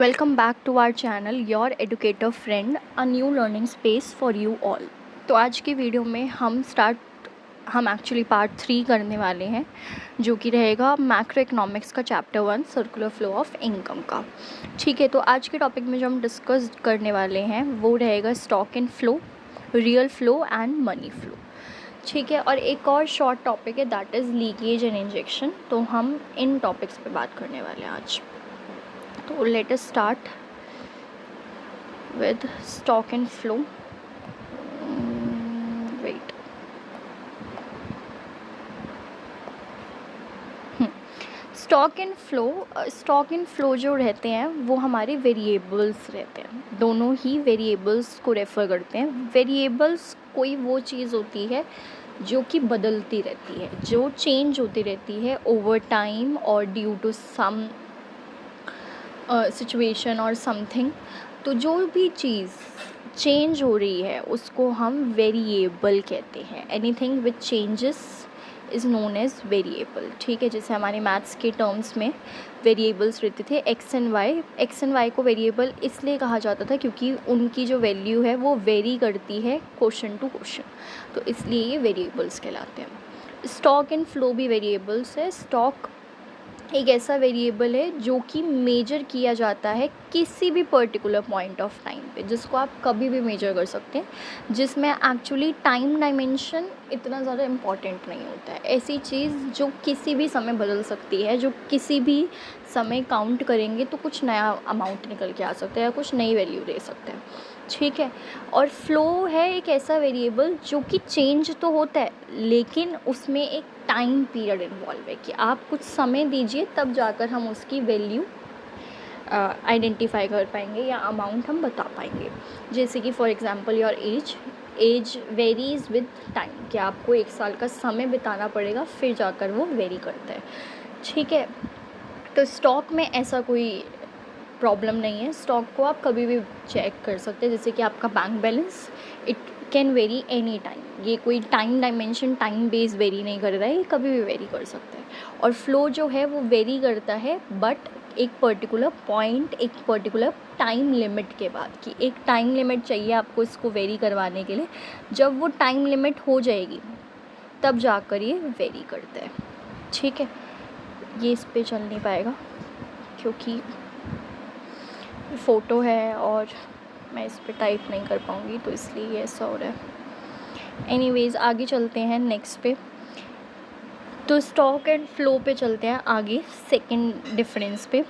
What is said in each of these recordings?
Welcome back to our channel Your Educator Friend, a new learning space for you all। तो आज की video में हम actually part 3 करने वाले हैं, जो कि रहेगा मैक्रो इकोनॉमिक्स का chapter 1 circular flow of income का। ठीक है, तो आज के टॉपिक में जो हम डिस्कस करने वाले हैं वो रहेगा stock and flow, real flow and money flow. ठीक है, और एक और शॉर्ट टॉपिक है that is leakage and injection. तो हम इन टॉपिक्स पे बात करने वाले हैं आज। तो let us start with stock and flow। wait stock and flow जो रहते हैं वो हमारे वेरिएबल्स रहते हैं। दोनों ही वेरिएबल्स को रेफ़र करते हैं। वेरिएबल्स कोई वो चीज़ होती है जो कि बदलती रहती है, जो चेंज होती रहती है ओवर टाइम और ड्यू टू सम सिचुएशन और समथिंग। तो जो भी चीज़ चेंज हो रही है उसको हम वेरिएबल कहते हैं। Anything which changes is known as variable. ठीक है, जैसे हमारे मैथ्स के टर्म्स में वेरिएबल्स रहते थे एक्स एंड वाई को वेरिएबल इसलिए कहा जाता था क्योंकि उनकी जो वैल्यू है वो वेरी करती है क्वेश्चन टू क्वेश्चन, तो इसलिए ये वेरिएबल्स कहलाते हैं। स्टॉक एंड फ्लो भी वेरिएबल्स है। स्टॉक एक ऐसा वेरिएबल है जो कि मेजर किया जाता है किसी भी पर्टिकुलर पॉइंट ऑफ टाइम पे, जिसको आप कभी भी मेजर कर सकते हैं, जिसमें एक्चुअली टाइम डायमेंशन इतना ज़्यादा इम्पॉर्टेंट नहीं होता है। ऐसी चीज़ जो किसी भी समय बदल सकती है, जो किसी भी समय काउंट करेंगे तो कुछ नया अमाउंट निकल के आ सकता है या कुछ नई वैल्यू दे सकते हैं। ठीक है, और फ्लो है एक ऐसा वेरिएबल जो कि चेंज तो होता है लेकिन उसमें एक टाइम पीरियड इन्वॉल्व है कि आप कुछ समय दीजिए तब जाकर हम उसकी वैल्यू आइडेंटिफाई कर पाएंगे या अमाउंट हम बता पाएंगे। जैसे कि for example your age varies with time, कि आपको 1 साल का समय बिताना पड़ेगा फिर जाकर वो वेरी करता है। ठीक है, तो स्टॉक में ऐसा कोई प्रॉब्लम नहीं है। स्टॉक को आप कभी भी चेक कर सकते हैं, जैसे कि आपका bank balance, it can very any time. ये कोई time dimension time base very नहीं कर रहा है, ये कभी भी वेरी कर सकता है। और फ्लो जो है वो वेरी करता है बट एक पर्टिकुलर पॉइंट, एक पर्टिकुलर टाइम लिमिट के बाद, कि एक टाइम लिमिट चाहिए आपको इसको वेरी करवाने के लिए। जब वो टाइम लिमिट हो जाएगी तब जाकर ये वेरी करता है। ठीक है, ये इस पे चल नहीं पाएगा क्योंकि फ़ोटो है और मैं इस पे टाइप नहीं कर पाऊँगी, तो इसलिए ये ऐसा हो रहा है। एनीवेज़ आगे चलते हैं नेक्स्ट पे। तो स्टॉक एंड फ्लो पे चलते हैं आगे, सेकंड डिफरेंस पे,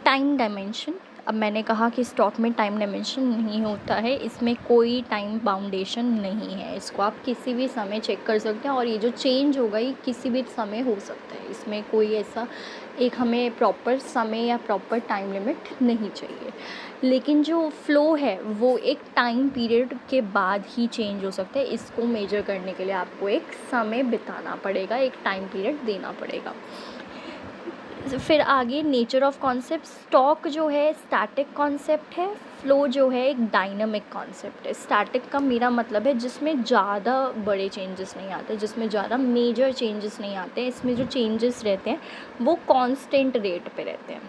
टाइम डायमेंशन। अब मैंने कहा कि स्टॉक में टाइम डायमेंशन नहीं होता है, इसमें कोई टाइम बाउंडेशन नहीं है। इसको आप किसी भी समय चेक कर सकते हैं और ये जो चेंज होगा ये किसी भी समय हो सकता है। इसमें कोई ऐसा एक हमें प्रॉपर समय या प्रॉपर टाइम लिमिट नहीं चाहिए। लेकिन जो फ्लो है वो एक टाइम पीरियड के बाद ही चेंज हो सकता है। इसको मेजर करने के लिए आपको एक समय बिताना पड़ेगा, एक टाइम पीरियड देना पड़ेगा। फिर आगे नेचर ऑफ कॉन्सेप्ट। स्टॉक जो है स्टैटिक कॉन्सेप्ट है, फ्लो जो है एक डायनामिक कॉन्सेप्ट है। स्टैटिक का मेरा मतलब है जिसमें ज़्यादा बड़े चेंजेस नहीं आते, जिसमें ज़्यादा मेजर चेंजेस नहीं आते हैं। इसमें जो चेंजेस रहते हैं वो कांस्टेंट रेट पे रहते हैं।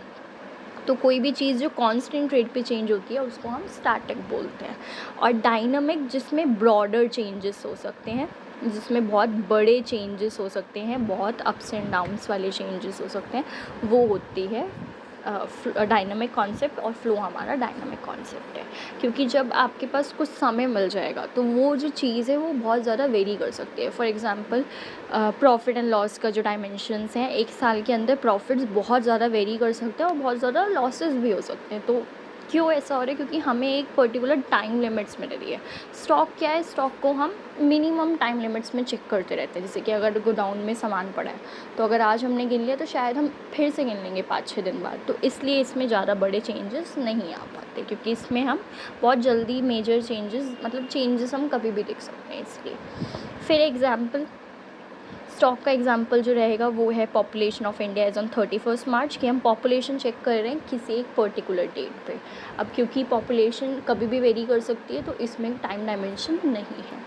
तो कोई भी चीज़ जो कांस्टेंट रेट पे चेंज होती है उसको हम स्टैटिक बोलते हैं। और डायनामिक जिसमें ब्रॉडर चेंजेस हो सकते हैं, जिसमें बहुत बड़े चेंजेस हो सकते हैं, बहुत अप्स एंड डाउन्स वाले चेंजेस हो सकते हैं, वो होती है डायनामिक कॉन्सेप्ट। और फ्लो हमारा डायनामिक कॉन्सेप्ट है, क्योंकि जब आपके पास कुछ समय मिल जाएगा तो वो जो चीज़ है वो बहुत ज़्यादा वेरी कर सकती है। For example profit and loss का जो डायमेंशंस हैं, 1 साल के अंदर प्रॉफिट्स बहुत ज़्यादा वेरी कर सकते हैं और बहुत ज़्यादा लॉसेस भी हो सकते हैं। तो क्यों ऐसा हो रहा है? क्योंकि हमें एक पर्टिकुलर टाइम लिमिट्स मिल रही है। स्टॉक क्या है? स्टॉक को हम मिनिमम टाइम लिमिट्स में चेक करते रहते हैं। जैसे कि अगर गोडाउन में सामान पड़ा है तो अगर आज हमने गिन लिया तो शायद हम फिर से गिन लेंगे 5-6 दिन बाद। तो इसलिए इसमें ज़्यादा बड़े चेंजेस नहीं आ पाते, क्योंकि इसमें हम बहुत जल्दी मेजर चेंजेस, मतलब चेंजेस हम कभी भी देख सकते हैं इसलिए। फिर एग्जाम्पल, स्टॉक का एग्जांपल जो रहेगा वो है population of India as on 31 March, कि हम पॉपुलेशन चेक कर रहे हैं किसी एक पर्टिकुलर डेट पे। अब क्योंकि पॉपुलेशन कभी भी वेरी कर सकती है तो इसमें टाइम डायमेंशन नहीं है।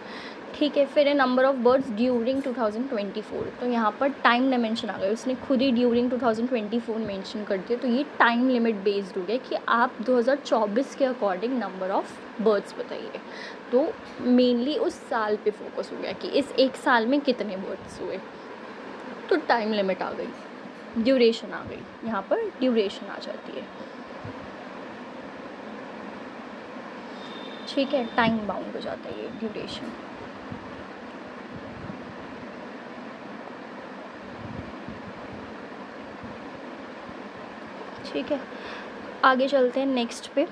ठीक है। फिर है नंबर ऑफ़ बर्ड्स ड्यूरिंग 2024, तो यहाँ पर टाइम डायमेंशन आ गया, उसने खुद ही ड्यूरिंग 2024 मेंशन कर दिया, तो ये टाइम लिमिट बेस्ड हो गया कि आप 2024 के अकॉर्डिंग नंबर ऑफ़ बर्ड्स बताइए। तो मेनली उस साल पे फोकस हो गया कि इस एक साल में कितने बर्ड्स हुए, तो टाइम लिमिट आ गई, ड्यूरेशन आ गई, यहाँ पर ड्यूरेशन आ जाती है। ठीक है, टाइम बाउंड हो जाता है ये ड्यूरेशन। ठीक है, आगे चलते हैं नेक्स्ट पे।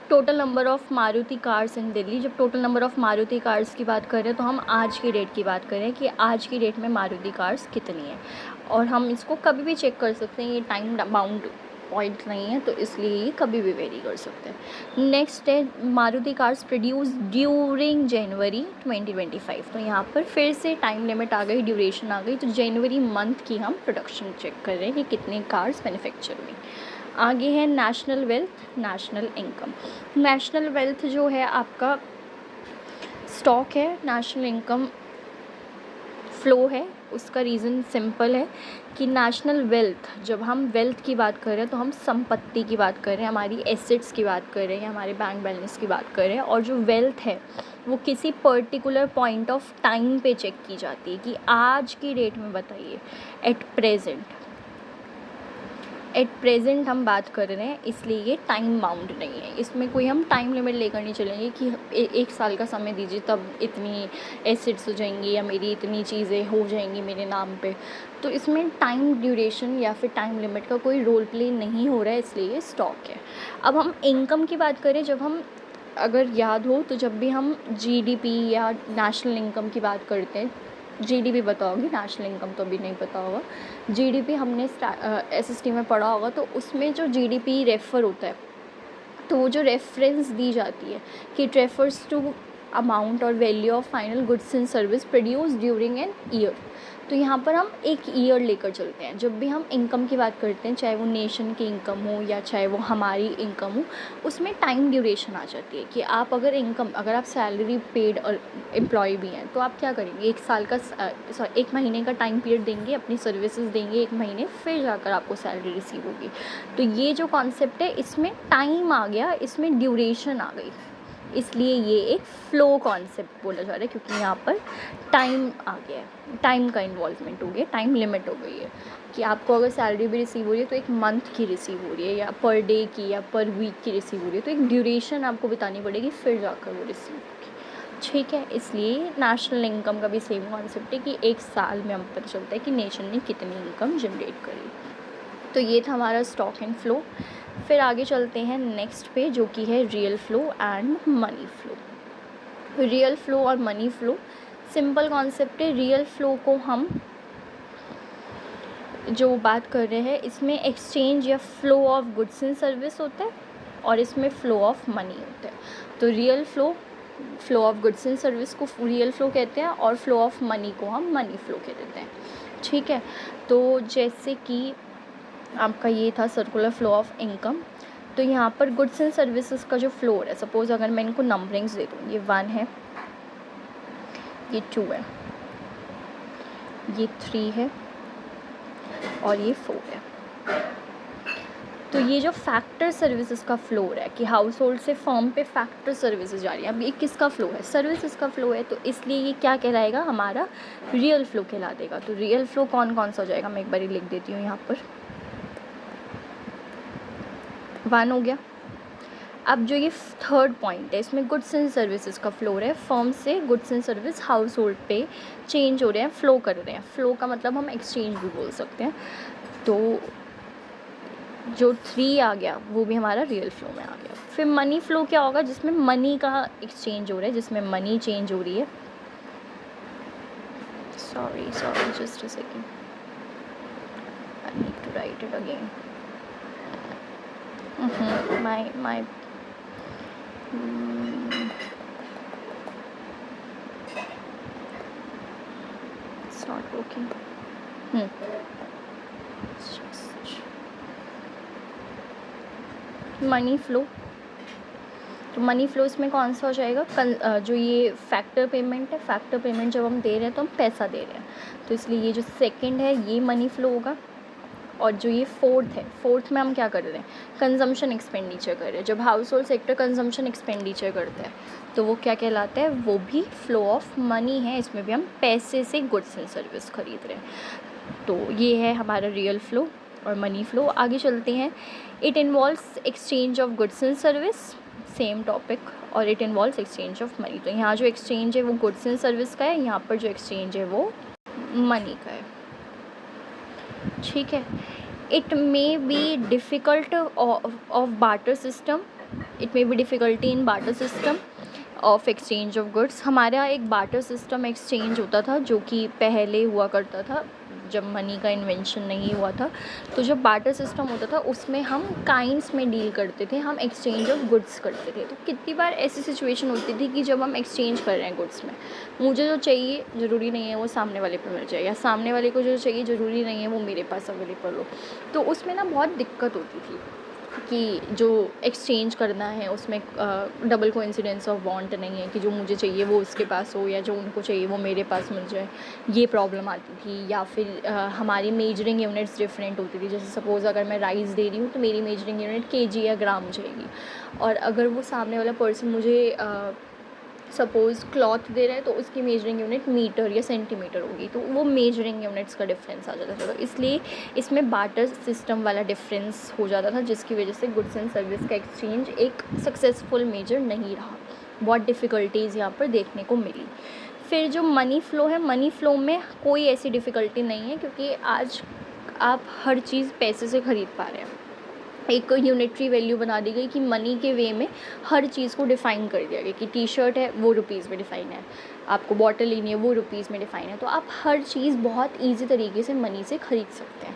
Total number of Maruti cars in Delhi. जब total number of Maruti cars की बात करें तो हम आज की डेट की बात करें कि आज की डेट में मारुति कार्स कितनी है, और हम इसको कभी भी चेक कर सकते हैं, ये टाइम बाउंड पॉइंट नहीं है, तो इसलिए ये कभी भी वेरी कर सकते हैं। नेक्स्ट है मारुति कार्स प्रोड्यूस ड्यूरिंग जनवरी 2025, तो यहाँ पर फिर से टाइम लिमिट आ गई, ड्यूरेशन आ गई, तो जनवरी मंथ की हम प्रोडक्शन चेक कर रहे हैं कि कितने कार्स मैन्युफैक्चर हुई। आगे है national wealth, national income. National wealth जो है आपका स्टॉक है, नेशनल इनकम फ्लो है। उसका रीज़न सिंपल है कि नेशनल वेल्थ, जब हम वेल्थ की बात कर रहे हैं तो हम संपत्ति की बात कर रहे हैं, हमारी एसेट्स की बात कर रहे हैं, हमारे बैंक बैलेंस की बात कर रहे हैं, और जो वेल्थ है वो किसी पर्टिकुलर पॉइंट ऑफ टाइम पे चेक की जाती है कि आज की डेट में बताइए, एट प्रेजेंट हम बात कर रहे हैं, इसलिए ये टाइम बाउंड नहीं है। इसमें कोई हम टाइम लिमिट लेकर नहीं चलेंगे कि एक साल का समय दीजिए तब इतनी एसेट्स हो जाएंगी या मेरी इतनी चीज़ें हो जाएंगी मेरे नाम पे, तो इसमें टाइम ड्यूरेशन या फिर टाइम लिमिट का कोई रोल प्ले नहीं हो रहा है, इसलिए ये स्टॉक है। अब हम इनकम की बात करें, जब हम अगर याद हो तो जब भी हम जीडीपी या नेशनल इनकम की बात करते हैं, जीडीपी पता होगी, नेशनल इनकम तो अभी नहीं पता होगा, जीडीपी हमने एसएसटी में पढ़ा होगा, तो उसमें जो जीडीपी रेफ़र होता है, तो वो जो रेफरेंस दी जाती है कि इट रेफर्स टू अमाउंट और value of final goods and service produce during an year, तो यहाँ पर हम एक ईयर लेकर चलते हैं। जब भी हम इनकम की बात करते हैं, चाहे वो नेशन की इनकम हो या चाहे वो हमारी इनकम हो, उसमें टाइम ड्यूरेशन आ जाती है कि आप अगर आप सैलरी पेड और एम्प्लॉय भी हैं, तो आप क्या करेंगे, एक महीने का टाइम पीरियड देंगे, अपनी सर्विसेज देंगे 1 महीने, फिर जाकर आपको सैलरी रिसीव होगी। तो ये जो कॉन्सेप्ट है, इसमें टाइम आ गया, इसमें ड्यूरेशन आ गई, इसलिए ये एक फ़्लो कॉन्सेप्ट बोला जा रहा है, क्योंकि यहाँ पर टाइम आ गया है, टाइम का इन्वॉल्वमेंट हो गया, टाइम लिमिट हो गई है कि आपको अगर सैलरी भी रिसीव हो रही है तो एक मंथ की रिसीव हो रही है, या पर डे की या पर वीक की रिसीव हो रही है, तो एक ड्यूरेशन आपको बतानी पड़ेगी, फिर जाकर वो रिसीव होगी। ठीक है, इसलिए नेशनल इनकम का भी सेम कॉन्सेप्ट है कि एक साल में हम पता चलता है कि नेशन ने कितनी इनकम जनरेट करी। तो ये था हमारा स्टॉक एंड फ्लो। फिर आगे चलते हैं नेक्स्ट पे, जो कि है real flow and money flow. Real flow और मनी फ्लो सिंपल कॉन्सेप्ट है। रियल फ्लो को हम जो बात कर रहे हैं, इसमें एक्सचेंज या flow of goods and service होता है, और इसमें फ्लो ऑफ मनी होता है। तो real flow of goods and service को रियल फ्लो कहते हैं, और फ्लो ऑफ मनी को हम मनी फ्लो कह देते हैं। ठीक है, तो जैसे कि आपका ये था सर्कुलर फ्लो ऑफ इनकम, तो यहाँ पर गुड्स एंड सर्विसेज का जो फ्लो है, सपोज़ अगर मैं इनको नंबरिंग्स दे दूँ, ये 1 है, ये 2 है, ये 3 है, और ये 4 है। तो ये जो फैक्टर सर्विसेज का फ्लो है कि हाउस होल्ड से फर्म पे फैक्टर सर्विसेज जा रही है, अब ये किसका फ्लो है, सर्विसेज का फ्लो है, तो इसलिए ये क्या कहलाएगा, हमारा रियल फ्लो कहला देगा। तो रियल फ्लो कौन कौन सा हो जाएगा, मैं एक बार लिख देती हूँ यहाँ पर, 1 हो गया। अब जो ये थर्ड पॉइंट है, इसमें गुड्स एंड सर्विसेज का फ्लो है, फर्म से goods and service house hold पे चेंज हो रहे हैं, फ़्लो कर रहे हैं। फ़्लो का मतलब हम एक्सचेंज भी बोल सकते हैं। तो जो 3 आ गया वो भी हमारा रियल फ्लो में आ गया। फिर मनी फ्लो क्या होगा, जिसमें मनी का एक्सचेंज हो रहा है, जिसमें मनी चेंज हो रही है। Sorry just a second, I need to write it again. my it's not working. Money flow तो मनी फ्लो इसमें कौन सा हो जाएगा, जो ये फैक्टर पेमेंट है, फैक्टर पेमेंट जब हम दे रहे हैं तो हम पैसा दे रहे हैं, तो इसलिए ये जो सेकंड है ये मनी फ्लो होगा। और जो ये फोर्थ है, फोर्थ में हम क्या कर रहे हैं, कंजम्पशन एक्सपेंडिचर कर रहे हैं। जब house hold sector consumption expenditure करते हैं तो वो क्या कहलाता है, वो भी फ्लो ऑफ मनी है। इसमें भी हम पैसे से गुड्स एंड सर्विस खरीद रहे हैं। तो ये है हमारा रियल फ्लो और मनी फ्लो। आगे चलते हैं। It involves exchange of goods and service, same topic, और it involves exchange of money. तो यहाँ जो एक्सचेंज है वो गुड्स एंड सर्विस का है, यहाँ पर जो एक्सचेंज है वो मनी का है। ठीक है। It may be difficult of barter system, it may be difficulty in barter system of exchange of goods. हमारे यहाँ एक बार्टर सिस्टम एक्सचेंज होता था जो कि पहले हुआ करता था जब मनी का इन्वेंशन नहीं हुआ था। तो जब बार्टर सिस्टम होता था उसमें हम काइंड्स में डील करते थे, हम एक्सचेंज ऑफ गुड्स करते थे। तो कितनी बार ऐसी सिचुएशन होती थी कि जब हम एक्सचेंज कर रहे हैं गुड्स में, मुझे जो चाहिए ज़रूरी नहीं है वो सामने वाले पे मिल जाए, या सामने वाले को जो चाहिए ज़रूरी नहीं है वो मेरे पास अवेलेबल हो। तो उसमें ना बहुत दिक्कत होती थी कि जो एक्सचेंज करना है उसमें डबल कोइंसिडेंस ऑफ वांट नहीं है कि जो मुझे चाहिए वो उसके पास हो या जो उनको चाहिए वो मेरे पास मिल जाए, ये प्रॉब्लम आती थी। या फिर हमारी मेजरिंग यूनिट्स डिफरेंट होती थी। जैसे सपोज़ अगर मैं राइस दे रही हूँ तो मेरी मेजरिंग यूनिट केजी या ग्राम जाएगी, और अगर वो सामने वाला पर्सन मुझे सपोज़ क्लॉथ दे रहा है तो उसकी मेजरिंग यूनिट मीटर या सेंटीमीटर होगी, तो वो मेजरिंग यूनिट्स का डिफरेंस आ जाता था। तो इसलिए इसमें बार्टर सिस्टम वाला डिफरेंस हो जाता था, जिसकी वजह से गुड्स एंड सर्विस का एक्सचेंज एक सक्सेसफुल मेजर नहीं रहा। बहुत डिफ़िकल्टीज़ यहाँ पर देखने को मिली। फिर जो मनी फ़्लो है, मनी फ़्लो में कोई ऐसी डिफ़िकल्टी नहीं है, क्योंकि आज आप हर चीज़ पैसे से ख़रीद पा रहे हैं। एक यूनिटरी वैल्यू बना दी गई कि मनी के वे में हर चीज़ को डिफ़ाइन कर दिया गया कि टी शर्ट है वो रुपीज़ में डिफ़ाइन है, आपको बॉटल लेनी है वो रुपीज़ में डिफ़ाइन है। तो आप हर चीज़ बहुत ईजी तरीके से मनी से ख़रीद सकते हैं।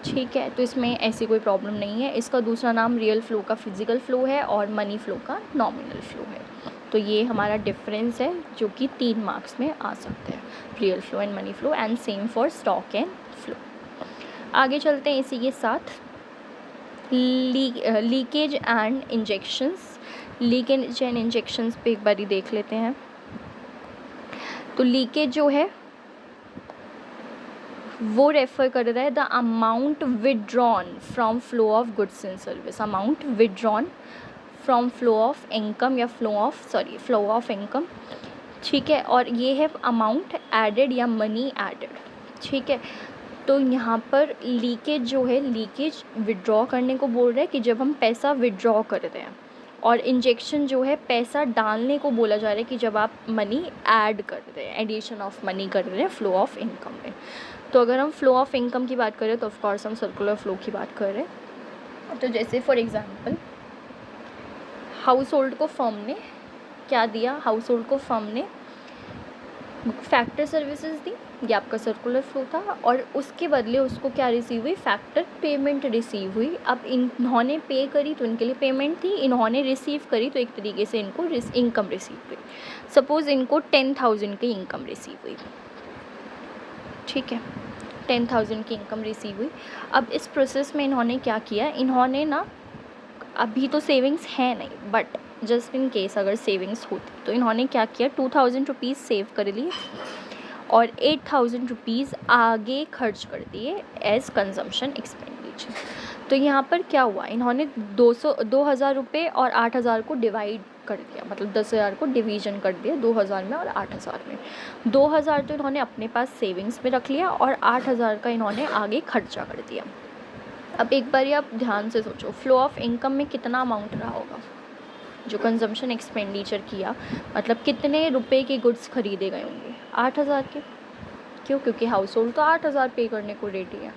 ठीक है, तो इसमें ऐसी कोई प्रॉब्लम नहीं है। इसका दूसरा नाम रियल फ़्लो का फिज़िकल फ़्लो है और मनी फ़्लो का नॉमिनल फ़्लो है। तो ये हमारा डिफरेंस है जो कि 3 मार्क्स में आ सकते हैं, real flow and money flow, and same for stock and flow. आगे चलते हैं इसी के साथ। Leakage and injections. Leakage and injections पे एक बारी देख लेते हैं। तो लीकेज जो है वो रेफ़र कर रहा है the amount withdrawn from flow of goods and service, amount withdrawn from flow of income या फ्लो ऑफ इनकम। ठीक है, और ये है अमाउंट एडेड या मनी एडेड। ठीक है, तो यहाँ पर लीकेज जो है, लीकेज विड्रॉ करने को बोल रहा है कि जब हम पैसा विड्रॉ कर रहे हैं, और इंजेक्शन जो है पैसा डालने को बोला जा रहा है कि जब आप मनी ऐड कर रहे हैं, एडिशन ऑफ मनी कर रहे हैं फ्लो ऑफ इनकम में। तो अगर हम फ्लो ऑफ इनकम की बात करें तो ऑफकोर्स हम सर्कुलर फ्लो की बात कर रहे हैं। तो जैसे फॉर एग्ज़ाम्पल हाउस होल्ड को फर्म ने क्या दिया, हाउस होल्ड को फर्म ने फैक्टर सर्विसेज दी, ये आपका सर्कुलर फ्लो था, और उसके बदले उसको क्या रिसीव हुई, फैक्टर पेमेंट रिसीव हुई। अब इन्होंने पे करी तो इनके लिए पेमेंट थी, इन्होंने रिसीव करी तो एक तरीके से इनको इनकम रिसीव हुई। सपोज़ इनको 10,000 की इनकम रिसीव हुई। ठीक है, 10,000 की इनकम रिसीव हुई। अब इस प्रोसेस में इन्होंने क्या किया, इन्होंने ना, अभी तो सेविंग्स है नहीं, बट जस्ट इन केस अगर सेविंग्स होती तो इन्होंने क्या किया, 2,000 रुपीज़ सेव कर लिए और 8,000 रुपीज़ आगे खर्च कर दिए एज कंजम्पशन एक्सपेंडिचर। तो यहाँ पर क्या हुआ, इन्होंने 2,000 रुपये और 8,000 को डिवाइड कर दिया, मतलब 10,000 को डिवीज़न कर दिया 2,000 में और 8,000 में। 2,000 तो इन्होंने अपने पास सेविंग्स में रख लिया और 8,000 का इन्होंने आगे खर्चा कर दिया। अब एक बार आप ध्यान से सोचो, फ्लो ऑफ इनकम में कितना अमाउंट रहा होगा जो कंजम्पशन एक्सपेंडिचर किया, मतलब कितने रुपए के गुड्स खरीदे गए होंगे, 8,000 के। क्यों, क्योंकि हाउस होल्ड तो 8,000 पे करने को रेडी है।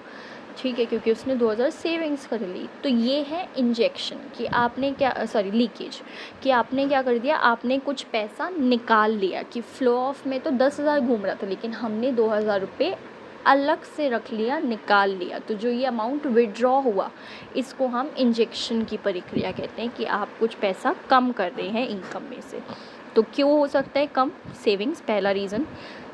ठीक है, क्योंकि उसने 2,000 सेविंग्स कर ली। तो ये है इंजेक्शन कि आपने क्या, लीकेज, कि आपने क्या कर दिया, आपने कुछ पैसा निकाल लिया, कि फ्लो ऑफ में तो 10,000 घूम रहा था लेकिन हमने 2,000 रुपये अलग से रख लिया, निकाल लिया। तो जो ये अमाउंट विड्रॉ हुआ इसको हम इंजेक्शन की प्रक्रिया कहते हैं, कि आप कुछ पैसा कम कर रहे हैं इनकम में से। तो क्यों हो सकता है कम, सेविंग्स पहला रीज़न,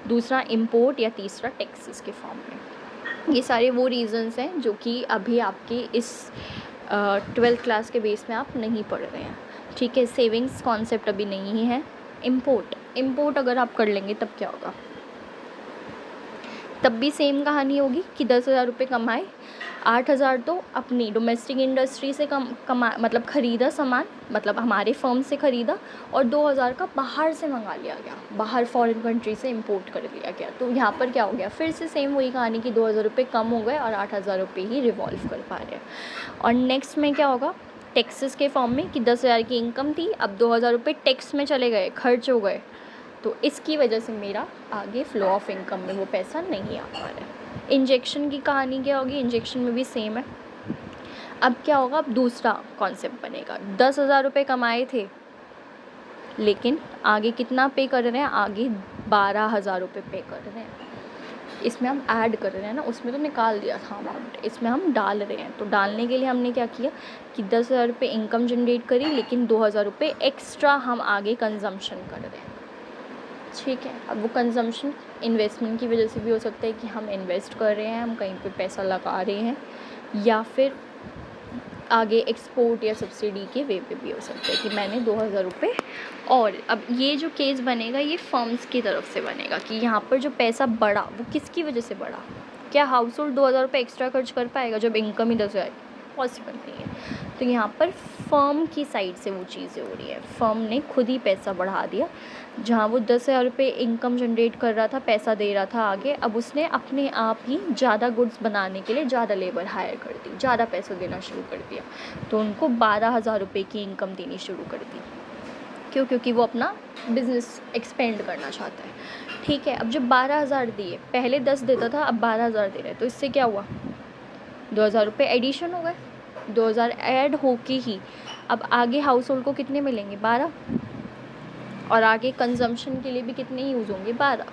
दूसरा इम्पोर्ट, या तीसरा टैक्सेस के फॉर्म में। ये सारे वो रीज़न्स हैं जो कि अभी आपके इस 12th क्लास के बेस में आप नहीं पढ़ रहे हैं। ठीक है, सेविंग्स कॉन्सेप्ट अभी नहीं है। इम्पोर्ट अगर आप कर लेंगे तब क्या होगा, तब भी सेम कहानी होगी कि 10,000 रुपये कमाए, 8,000 तो अपनी डोमेस्टिक इंडस्ट्री से मतलब ख़रीदा सामान, मतलब हमारे फर्म से ख़रीदा, और 2,000 का बाहर से मंगा लिया गया, बाहर फॉरेन कंट्री से इंपोर्ट कर लिया गया। तो यहाँ पर क्या हो गया, फिर से सेम वही कहानी कि 2,000 रुपये कम हो गए और 8,000 रुपये ही रिवॉल्व कर पा रहे हैं। और नेक्स्ट में क्या होगा, टैक्सेस के फॉर्म में कि 10,000 की इनकम थी, अब 2,000 रुपये टैक्स में चले गए, खर्च हो गए, तो इसकी वजह से मेरा आगे फ्लो ऑफ इनकम में वो पैसा नहीं आ पा रहा है। इंजेक्शन की कहानी क्या होगी, इंजेक्शन में भी सेम है। अब क्या होगा, अब दूसरा कॉन्सेप्ट बनेगा, 10,000 रुपये कमाए थे लेकिन आगे कितना पे कर रहे हैं, आगे 12,000 रुपये पे कर रहे हैं। इसमें हम ऐड कर रहे हैं ना, उसमें तो निकाल दिया था अमाउंट, इसमें हम डाल रहे हैं। तो डालने के लिए हमने क्या किया कि 10,000 रुपये इनकम जनरेट करी, लेकिन 2,000 रुपये एक्स्ट्रा हम आगे कंजम्पशन कर रहे हैं। ठीक है, अब वो कंजम्पशन इन्वेस्टमेंट की वजह से भी हो सकता है कि हम इन्वेस्ट कर रहे हैं, हम कहीं पे पैसा लगा रहे हैं, या फिर आगे एक्सपोर्ट या सब्सिडी के वे पे भी हो सकता है कि मैंने 2,000 रुपये। और अब ये जो केस बनेगा ये फर्म्स की तरफ से बनेगा कि यहाँ पर जो पैसा बढ़ा वो किसकी वजह से बढ़ा। क्या हाउस होल्ड 2,000 रुपये एक्स्ट्रा खर्च कर पाएगा जब इनकम ही 10,000? पॉसिबल नहीं है। तो यहाँ पर फर्म की साइड से वो चीज़ें हो रही है, फर्म ने खुद ही पैसा बढ़ा दिया। जहाँ वो 10,000 रुपये इनकम जनरेट कर रहा था, पैसा दे रहा था आगे, अब उसने अपने आप ही ज़्यादा गुड्स बनाने के लिए ज़्यादा लेबर हायर कर दी, ज़्यादा पैसा देना शुरू कर दिया। तो उनको 12,000 रुपये की इनकम देनी शुरू कर दी। क्यों? क्योंकि वो अपना बिज़नेस एक्सपेंड करना चाहता है। ठीक है, अब जब 12,000 दिए, पहले 10 देता था, अब 12,000 दे रहे हैं, तो इससे क्या हुआ, 2,000 रुपये एडिशन हो गए। 2,000 ऐड होके ही अब आगे हाउस होल्ड को कितने मिलेंगे, 12, और आगे कंजम्पशन के लिए भी कितने यूज़ होंगे, 12।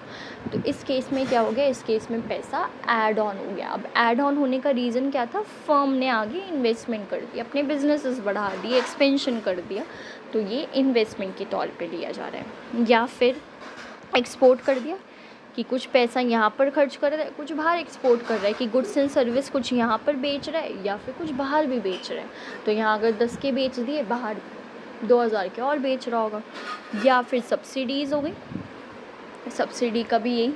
तो इस केस में क्या हो गया, इस केस में पैसा ऐड ऑन हो गया। अब ऐड ऑन होने का रीज़न क्या था, फर्म ने आगे इन्वेस्टमेंट कर दी, अपने बिजनेसेस बढ़ा दिए, एक्सपेंशन कर दिया, तो ये इन्वेस्टमेंट के तौर पे लिया जा रहा है। या फिर एक्सपोर्ट कर दिया कि कुछ पैसा यहाँ पर खर्च कर रहा है, कुछ बाहर एक्सपोर्ट कर रहा है कि गुड्स एंड सर्विस कुछ यहाँ पर बेच रहा है या फिर कुछ बाहर भी बेच रहा है। तो यहाँ अगर 10 के बेच दिए, बाहर 2,000 के और बेच रहा होगा। या फिर सब्सिडीज़ हो गई, सब्सिडी का भी यही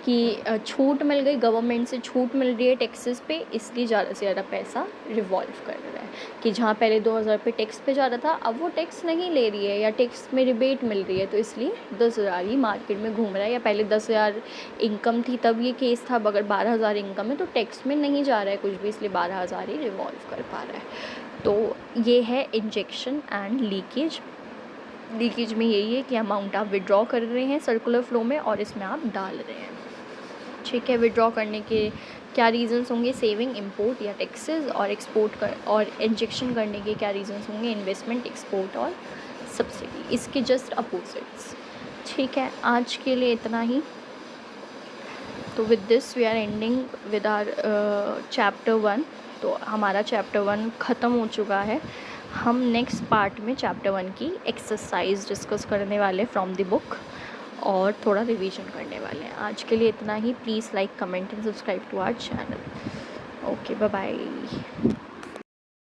कि छूट मिल गई, गवर्नमेंट से छूट मिल रही है टैक्सेस पे, इसलिए ज़्यादा से ज़्यादा पैसा रिवॉल्व कर रहा है कि जहाँ पहले 2,000 रुपये टैक्स पे जा रहा था, अब वो टैक्स नहीं ले रही है या टैक्स में रिबेट मिल रही है, तो इसलिए 10,000 ही मार्केट में घूम रहा है। या पहले 10,000 इनकम थी तब ये केस था, अगर 12,000 इनकम है तो टैक्स में नहीं जा रहा है कुछ भी, इसलिए 12,000 ही रिवॉल्व कर पा रहा है। तो ये है इंजेक्शन एंड लीकेज। लीकेज में यही है कि अमाउंट आप विड्रॉ कर रहे हैं सर्कुलर फ्लो में और इसमें आप डाल रहे हैं। ठीक है, विड्रॉ करने के क्या रीज़न्स होंगे, सेविंग, इंपोर्ट या टैक्सेस, और एक्सपोर्ट कर और इंजेक्शन करने के क्या रीज़न्स होंगे, इन्वेस्टमेंट, एक्सपोर्ट और सब्सिडी, इसके जस्ट अपोजिट्स। ठीक है, आज के लिए इतना ही। तो with this we are ending with our chapter 1। तो हमारा चैप्टर 1 ख़त्म हो चुका है। हम नेक्स्ट पार्ट में चैप्टर 1 की एक्सरसाइज डिस्कस करने वाले फ्रॉम द बुक और थोड़ा रिवीजन करने वाले हैं। आज के लिए इतना ही। Please like, comment and subscribe to our channel. Okay, bye bye.